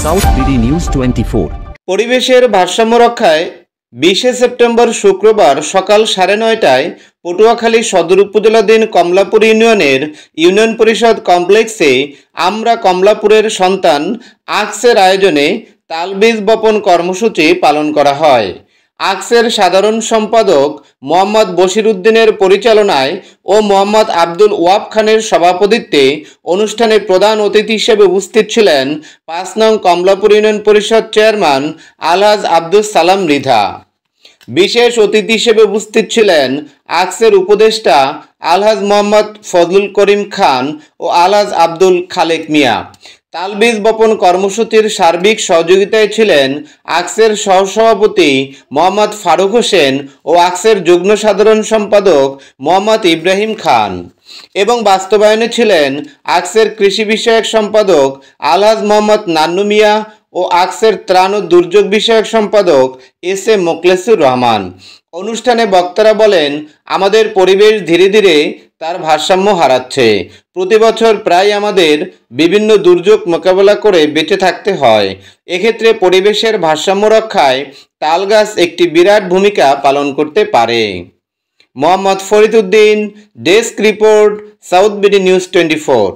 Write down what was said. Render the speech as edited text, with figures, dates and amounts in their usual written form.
South BD news 24। পরিবেশের ভারসাম্য রক্ষায় 20 সেপ্টেম্বর শুক্রবার সকাল 9:30টায় পটুয়াখালী সদর উপজেলাধীন কমলাপুর ইউনিয়নের ইউনিয়ন পরিষদ কমপ্লেক্সে আমরা কমলাপুরের সন্তান আকসের আয়োজনে তালবীজ বপন কর্মসূচি পালন করা হয়। আকসের সাধারণ সম্পাদক মোহাম্মদ বশির উদ্দিনের পরিচালনায় ও মোহাম্মদ আব্দুল ওয়াব খানের সভাপতিত্বে অনুষ্ঠানে প্রধান অতিথি হিসেবে উপস্থিত ছিলেন 5 নং কমলাপুর ইউনিয়ন পরিষদ চেয়ারম্যান আলহাজ আব্দুল সালাম মৃধা। বিশেষ অতিথি হিসেবে উপস্থিত ছিলেন আকসের উপদেষ্টা আলহাজ মোহাম্মদ ফজলুল করিম খান ও আলহাজ আব্দুল খালেক মিয়া। তালবীজ বপন কর্মসূচির সার্বিক সহযোগিতায় ছিলেন আকসের সহসভাপতি মোহাম্মদ ফারুক হোসেন ও আকসের যুগ্ম সাধারণ সম্পাদক মোহাম্মদ ইব্রাহিম খান এবং বাস্তবায়নে ছিলেন আকসের কৃষি বিষয়ক সম্পাদক আলহাজ মোহাম্মদ নান্নু মিয়া ও আকসের ত্রাণ ও দুর্যোগ বিষয়ক সম্পাদক এস.এ. মোখলেসুর রহমান। অনুষ্ঠানে বক্তারা বলেন, আমাদের পরিবেশ ধীরে ধীরে তার ভারসাম্য হারাচ্ছে। প্রতি বছর প্রায় আমাদের বিভিন্ন দুর্যোগ মোকাবেলা করে বেঁচে থাকতে হয়। এক্ষেত্রে পরিবেশের ভারসাম্য রক্ষায় তাল গাছ একটি বিরাট ভূমিকা পালন করতে পারে। Mohammad Farid Uddin, desk report, south BD news 24।